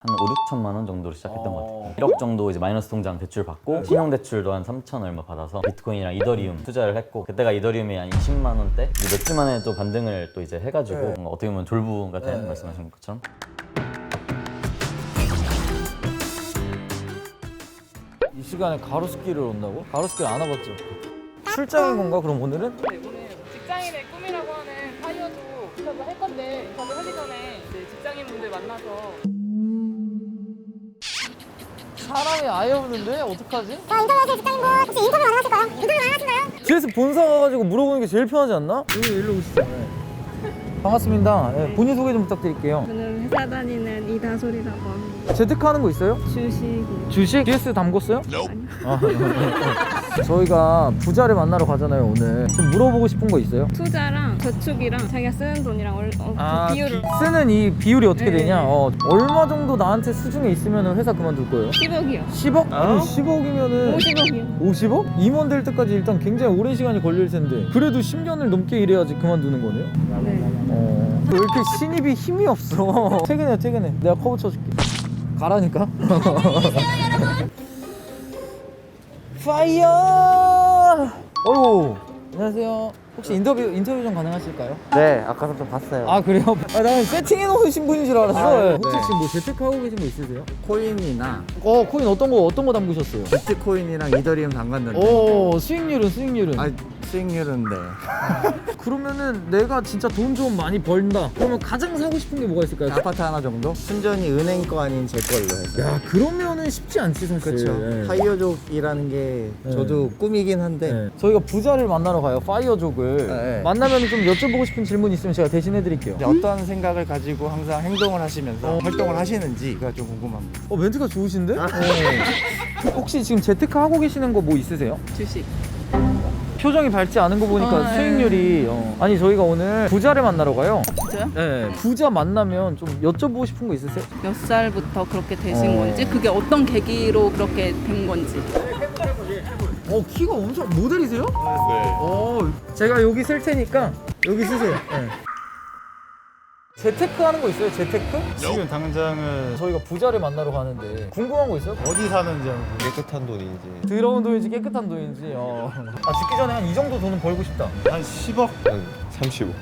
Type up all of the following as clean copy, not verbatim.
한 5, 6천만 원 정도로 시작했던 것 같아요. 1억 정도 이제 마이너스 통장 대출 받고 신용대출도 한 3천 얼마 받아서 비트코인이랑 이더리움 투자를 했고, 그때가 이더리움이 한 20만 원대? 몇 주 만에 또 반등을 또 이제 해가지고 뭔가 어떻게 보면 졸부 같은 말씀하신 것처럼. 이 시간에 가로수길을 온다고? 가로수길 안 와봤죠? 출장인 건가 그럼 오늘은? 네, 오늘 직장인의 꿈이라고 하는 타이어도 인터뷰 할 건데, 인터뷰 하기 전에 이제 직장인분들 만나서 사람이 아예 없는데 어떡하지? 인터넷에 직장인분 혹시 인터뷰 가능하실까요? 인터뷰 가능하신가요? 뒤에서 본사 가가지고 물어보는 게 제일 편하지 않나? 여기 일로 오시죠. 반갑습니다. 네, 본인 소개 좀 부탁드릴게요. 저는 회사 다니는 이다솔이라고 합니다. 재테크하는 거 있어요? 주식이 주식? DS 담궜어요? 아니요. 저희가 부자를 만나러 가잖아요 오늘. 좀 물어보고 싶은 거 있어요? 투자랑 저축이랑 자기가 쓰는 돈이랑 그 비율을 쓰는 이 비율이 어떻게 네. 되냐? 얼마 정도 나한테 수중에 있으면 회사 그만둘 거예요? 10억이요. 10억? 그럼 10억이면은 50억이요. 50억? 임원 될 때까지 일단 굉장히 오랜 시간이 걸릴 텐데 그래도 10년을 넘게 일해야지 그만두는 거네요? 네. 왜 이렇게 신입이 힘이 없어? 퇴근해 퇴근해. 내가 커버 쳐줄게. 가라니까. 파이어! 어이구 안녕하세요. 혹시 인터뷰 좀 가능하실까요? 네, 아까 좀 봤어요. 아 그래요? 나는 세팅해 놓으신 분인 줄 알았어. 아, 혹시 네. 지금 뭐 재테크 하고 계신 거 있으세요? 코인이나 코인 어떤 거 담그셨어요? 비트코인이랑 이더리움 담갔는데. 오 수익률은? 아, 수익률은 네. 그러면은 내가 진짜 돈 좀 많이 벌다 그러면 가장 사고 싶은 게 뭐가 있을까요? 아파트 하나 정도? 순전히 은행 거 아닌 제 걸로 해서. 야 그러면은 쉽지 않지 사실. 그렇죠. 예. 타이어족이라는 게 저도 꿈이긴 한데. 네. 저희가 부자를 만나러 가요. 파이어족을. 네. 만나면 좀 여쭤보고 싶은 질문 있으면 제가 대신해 드릴게요. 이제 어떤 생각을 가지고 항상 행동을 하시면서 활동을 하시는지가 좀 궁금합니다. 멘트가 좋으신데? 혹시 지금 재테크 하고 계시는 거 뭐 있으세요? 주식. 표정이 밝지 않은 거 보니까 네. 수익률이 아니 저희가 오늘 부자를 만나러 가요. 진짜요? 네. 부자 만나면 좀 여쭤보고 싶은 거 있으세요? 몇 살부터 그렇게 되신 어. 건지, 그게 어떤 계기로 그렇게 된 건지. 키가 엄청 모델이세요? 네. 제가 여기 쓸 테니까 여기 쓰세요. 네. 재테크 하는 거 있어요? 재테크? 지금 당장은 저희가 부자를 만나러 가는데 궁금한 거 있어요? 어디 사는지 깨끗한 돈인지 더러운 돈인지 깨끗한 돈인지. 죽기 전에 한 이 정도 돈은 벌고 싶다. 한 10억? 35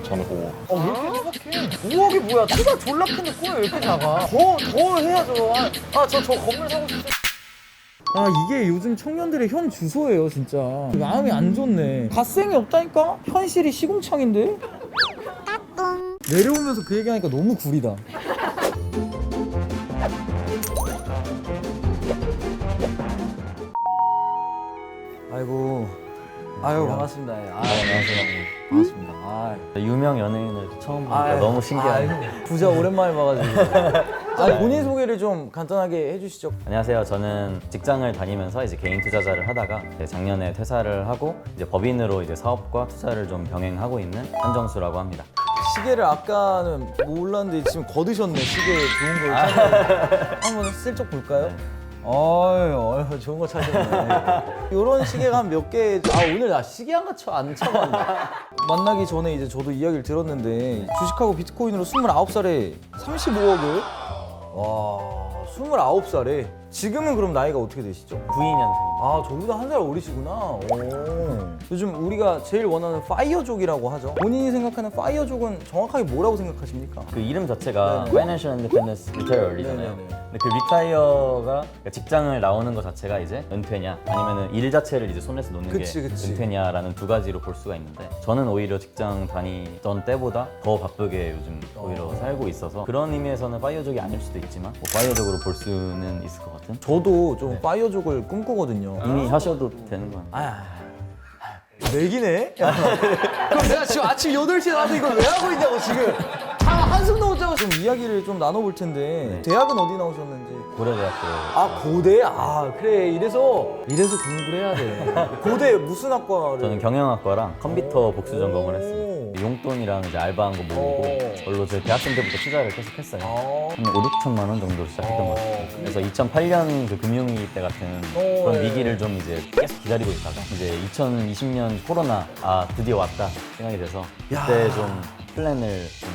저는 5억. 왜 이렇게 착해? 5억이 뭐야? 키가 졸라 큰데 꿈이 왜 이렇게 작아? 더 해야죠. 저 건물 사고 싶어. 이게 요즘 청년들의 현 주소예요 진짜. 마음이 안 좋네. 갓생이 없다니까? 현실이 시궁창인데? 내려오면서 그 얘기하니까 너무 구리다. 아이고 반갑습니다. 안녕하세요. 반갑습니다. 유명 연예인을 처음 보니까 너무 신기하네요. 부자 오랜만에 봐가지고. 본인 소개를 좀 간단하게 해주시죠. 안녕하세요. 저는 직장을 다니면서 이제 개인 투자자를 하다가 이제 작년에 퇴사를 하고 이제 법인으로 이제 사업과 투자를 좀 병행하고 있는 한정수라고 합니다. 시계를 아까는 몰랐는데 지금 거두셨네. 시계 좋은 걸 찾아. 한번 슬쩍 볼까요? 네. 어휴, 좋은 거 찾으셨네. 이런 시계가 한 몇 개. 오늘 나 시계 안 쳐봤네. 만나기 전에 이제 저도 이야기를 들었는데 주식하고 비트코인으로 29살에 35억을. 와, 29살에. 지금은 그럼 나이가 어떻게 되시죠? 92년생. 저보다 한 살 어리시구나. 요즘 우리가 제일 원하는 파이어족이라고 하죠. 본인이 생각하는 파이어족은 정확하게 뭐라고 생각하십니까? 그 이름 자체가 네네. Financial Independence Retiree잖아요. 네네네. 근데 그 리타이어가 직장을 나오는 것 자체가 이제 은퇴냐, 아니면은 일 자체를 이제 손에서 놓는 그치. 게 은퇴냐라는 두 가지로 볼 수가 있는데, 저는 오히려 직장 다니던 때보다 더 바쁘게 요즘 오히려 살고 있어서 그런 의미에서는 파이어족이 아닐 수도 있지만 파이어족으로 볼 수는 있을 것 같은. 저도 좀 파이어족을 꿈꾸거든요. 이미 하셔도 되는 거 아니에요? 내기네? 그럼 내가 지금 아침 8시에 나와서 이걸 왜 하고 있냐고 지금. 한숨도 못 자고. 좀 이야기를 좀 나눠볼 텐데 대학은 어디 나오셨는지. 고려대학교. 고대? 그래. 이래서 공부를 해야 돼. 고대 무슨 학과를? 저는 경영학과랑 컴퓨터 복수 전공을 했습니다. 용돈이랑 이제 알바한 거 모으고 그걸로 저희 대학생 때부터 투자를 계속 했어요. 한 5, 6천만 원 정도로 시작했던 것 같아요. 그래서 2008년 그 금융위기 때 같은 그런 위기를 좀 이제 계속 기다리고 있다가 이제 2020년 코로나 드디어 왔다 생각이 돼서 그때 좀 플랜을 좀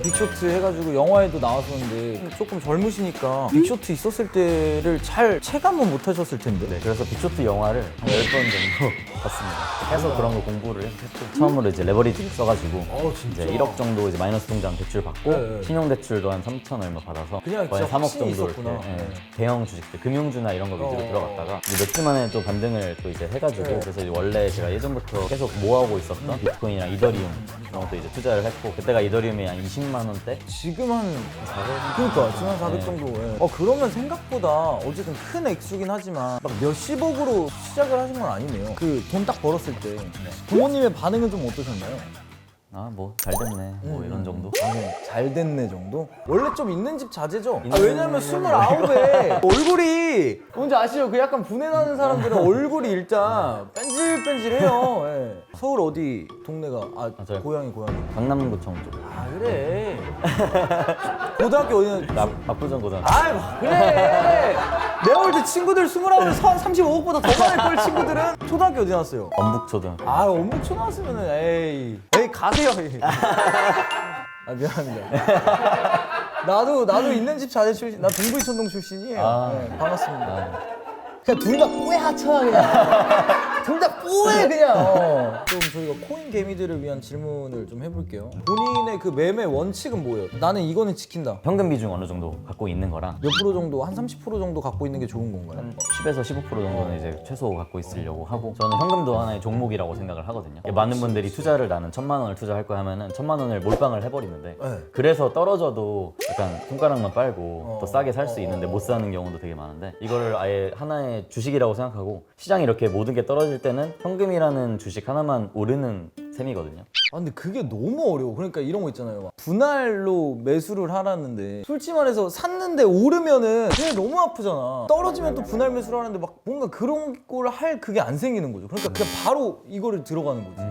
빅쇼트 해가지고 영화에도 나왔었는데 조금 젊으시니까 빅쇼트 있었을 때를 잘 체감은 못 하셨을 텐데. 네, 그래서 빅쇼트 영화를 한 10번 정도 봤습니다. 해서 그런 거 공부를 했고 처음으로 이제 레버리지 써가지고 이제 1억 정도 이제 마이너스 통장 대출 받고 네. 신용대출도 한 3천 얼마 받아서 그냥 거의 진짜 3억 확신이 정도 있었구나. 이렇게 네. 대형 주식들, 금융주나 이런 거 위주로 들어갔다가 이제 며칠 만에 또 반등을 또 이제 해가지고 그래서 이제 원래 제가 예전부터 계속 모아오고 있었던 비트코인이랑 이더리움 이런 것도 이제 투자를 했고 그때가 이더리움이 한 20만 원대? 지금 한 400? 그러니까 지금 한 400 네. 정도. 예. 그러면 생각보다 어쨌든 큰 액수긴 하지만 막 몇십억으로 시작을 하신 건 아니네요. 그 돈 딱 벌었을 때 부모님의 반응은 좀 어떠셨나요? 아 뭐 잘 됐네 뭐 이런 정도? 잘 됐네 정도? 원래 좀 있는 집 자제죠? 있는 왜냐면 29에 얼굴이 뭔지 아시죠? 그 약간 분해나는 사람들은 얼굴이 일단 뺀질뺀질해요. 예. 서울 어디 동네가? 맞아요. 고향이. 강남구청 쪽 아 그래. 고등학교 어디냐? 압구정 고등학교 아이 그래. 내가 볼 때 친구들 29에 35억보다 더 많을 걸 친구들은. 초등학교 어디 나왔어요? 엄북초등학교 아 엄북초 나왔으면은 에이 가세요. 아 미안합니다. 나도 있는 집 자제 출신. 나 동부이천동 출신이에요. 아. 네, 반갑습니다. 그냥 둘 다 뿌야쳐 그냥. 둘 다 뿌해 그냥. 좀 저희가 코인 개미들을 위한 질문을 좀 해볼게요. 본인의 그 매매 원칙은 뭐예요? 나는 이거는 지킨다. 현금 비중 어느 정도 갖고 있는 거랑 몇 프로 정도? 한 30% 정도 갖고 있는 게 좋은 건가요? 10에서 15% 정도는 이제 최소 갖고 있으려고 하고 저는 현금도 하나의 종목이라고 생각을 하거든요. 많은 분들이 투자를 나는 1,000만 원을 투자할 거야 하면은 1,000만 원을 몰빵을 해버리는데 네. 그래서 떨어져도 약간 손가락만 빨고 더 싸게 살 수 있는데 못 사는 경우도 되게 많은데 이거를 아예 하나의 주식이라고 생각하고 시장이 이렇게 모든 게 떨어질 때는 현금이라는 주식 하나만 오르는 셈이거든요. 아 근데 그게 너무 어려워. 그러니까 이런 거 있잖아요. 막 분할로 매수를 하라는데 솔직히 말해서 샀는데 오르면은 그게 너무 아프잖아. 떨어지면 또 분할 매수를 하는데 막 뭔가 그런 걸 할 그게 안 생기는 거죠. 그러니까 그냥 바로 이거를 들어가는 거지.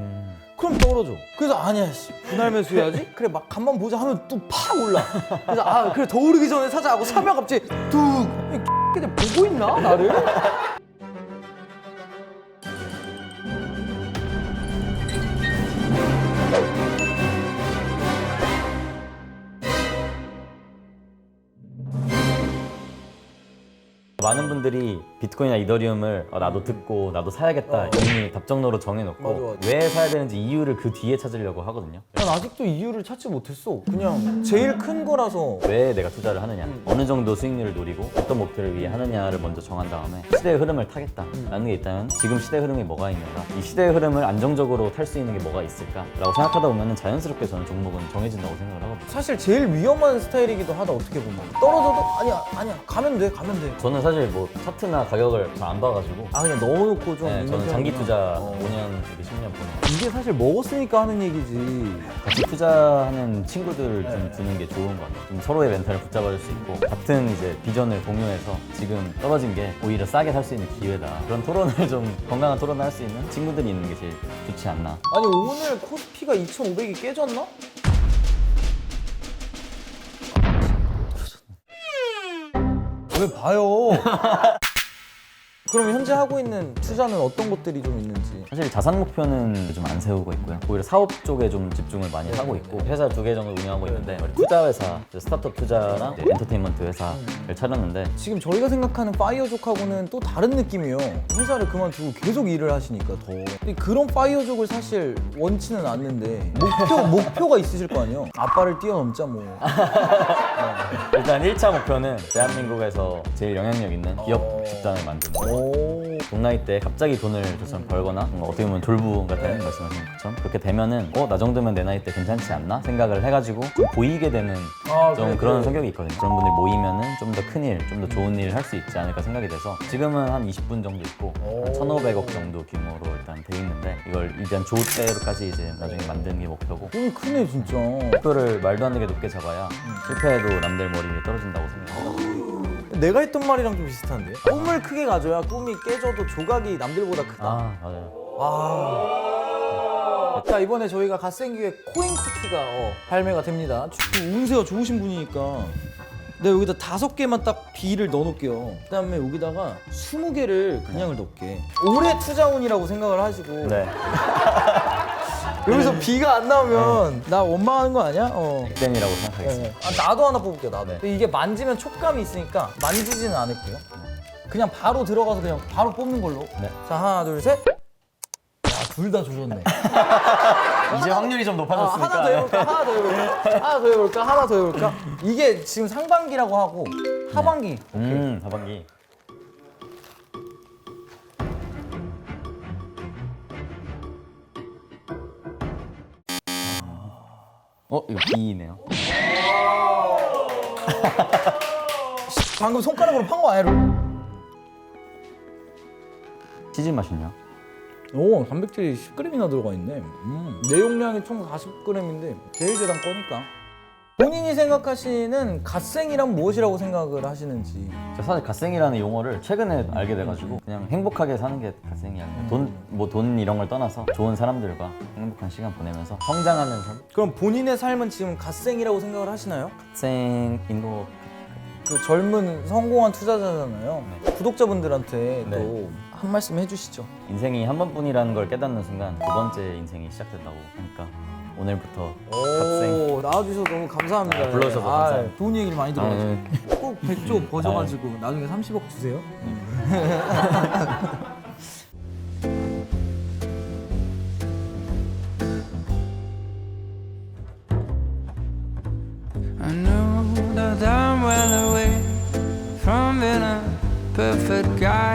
그럼 떨어져. 그래서 아니야 씨, 분할 매수해야지. 그래 막 간만 보자 하면 또 팍 올라. 그래서 그래 더 오르기 전에 사자 하고 사면 갑자기 뚝. 이 X들 보고 있나 나를? 많은 분들이 비트코인이나 이더리움을 나도 듣고 나도 사야겠다 이미 답정너로 정해놓고 맞아. 왜 사야 되는지 이유를 그 뒤에 찾으려고 하거든요. 난 아직도 이유를 찾지 못했어. 그냥 제일 큰 거라서. 왜 내가 투자를 하느냐, 어느 정도 수익률을 노리고 어떤 목표를 위해 하느냐를 먼저 정한 다음에 시대의 흐름을 타겠다라는 게 있다면 지금 시대의 흐름이 뭐가 있는가, 이 시대의 흐름을 안정적으로 탈 수 있는 게 뭐가 있을까라고 생각하다 보면 자연스럽게 저는 종목은 정해진다고 생각을 하거든요. 사실 제일 위험한 스타일이기도 하다. 어떻게 보면 떨어져도 아니야 가면 돼. 저는 사실 뭐 차트나 가격을 잘 안 봐가지고 그냥 넣어놓고 좀. 네, 있는 저는 장기 편이구나. 투자 5년, 10년 보는 이게 사실 먹었으니까 하는 얘기지. 같이 투자하는 친구들 좀 두는 게 좋은 것 같아요. 좀 서로의 멘탈을 붙잡아줄 수 있고 같은 이제 비전을 공유해서 지금 떨어진 게 오히려 싸게 살 수 있는 기회다. 그런 토론을 좀 건강한 토론을 할 수 있는 친구들이 있는 게 제일 좋지 않나. 아니 오늘 코스피가 2,500이 깨졌나? 왜 봐요? 그럼 현재 하고 있는 투자는 어떤 것들이 좀 있는지. 사실 자산 목표는 요즘 안 세우고 있고요. 오히려 사업 쪽에 좀 집중을 많이 하고 있고 회사 2개 정도 운영하고 있는데 투자 회사, 스타트업 투자랑 이제 엔터테인먼트 회사를 차렸는데 지금 저희가 생각하는 파이어족하고는 또 다른 느낌이에요. 회사를 그만두고 계속 일을 하시니까 더. 근데 그런 파이어족을 사실 원치는 않는데 목표가 있으실 거 아니에요. 아빠를 뛰어넘자 뭐. 일단 1차 목표는 대한민국에서 제일 영향력 있는 기업 집단을 만드는 거. 동나이 때 갑자기 돈을 저처럼 벌거나 뭔가 어떻게 보면 졸부 같은 말씀하신 것처럼 그렇게 되면은 나 정도면 내 나이 때 괜찮지 않나 생각을 해가지고 좀 보이게 되는 좀 그런 성격이 있거든요. 그런 분들이 모이면은 좀 더 큰 일, 좀 더 좋은 일을 할 수 있지 않을까 생각이 돼서 지금은 한 20분 정도 있고 한 1,500억 정도 규모로 일단 돼 있는데 이걸 일단 조대로까지 이제 나중에 만드는 게 목표고 꿈이 크네 진짜. 목표를 말도 안 되게 높게 잡아야 실패해도 남들 머리 위에 떨어진다고 생각하고 내가 했던 말이랑 좀 비슷한데? 꿈을 크게 가져야 꿈이 깨져도 조각이 남들보다 크다. 맞아요. 자 이번에 저희가 갓생기회 코인 쿠키가 발매가 됩니다. 운세가 좋으신 분이니까 내가 여기다 5개만 딱 B를 넣어놓을게요. 그 다음에 여기다가 20개를 그냥을 넣을게. 올해 투자운이라고 생각을 하시고 네. 여기서 B가 안 나오면 나 원망하는 거 아니야? 땡이라고 생각하겠습니다. 네. 아, 나도 하나 뽑을게요. 나도. 근데 이게 만지면 촉감이 있으니까 만지지는 않을게요. 그냥 바로 들어가서 그냥 바로 뽑는 걸로. 네. 자, 하나, 둘, 셋. 둘 다 조졌네. 이제 확률이 좀 높아졌으니까. 하나 더 해볼까? 하나 더 해볼까? 하나 더 해볼까? 하나 더 해볼까? 이게 지금 상반기라고 하고 하반기. 하반기. 이거 B네요. 방금 손가락으로 판 거 아니야? 치즈 맛있냐? 오, 단백질이 10g이나 들어가 있네. 내용량이 총 40g인데 제일 재단 거니까. 본인이 생각하시는 갓생이란 무엇이라고 생각을 하시는지. 저 사실 갓생이라는 용어를 최근에 알게 돼가지고 그냥 행복하게 사는 게 갓생이 아니라 돈 이런 걸 떠나서 좋은 사람들과 행복한 시간 보내면서 성장하는 삶? 그럼 본인의 삶은 지금 갓생이라고 생각을 하시나요? 갓생인 거 그 젊은 성공한 투자자잖아요. 구독자분들한테 네. 또 한 말씀 해주시죠. 인생이 한 번뿐이라는 걸 깨닫는 순간 두 번째 인생이 시작된다고 하니까 오늘부터 갓생. 오, 나와주셔서 너무 감사합니다. 불러주셔서 감사합니다. 좋은 얘기를 많이 들어가지고. 네. 꼭 100조 버셔가지고 나중에 30억 주세요. I know that I'm well away from being a perfect guy.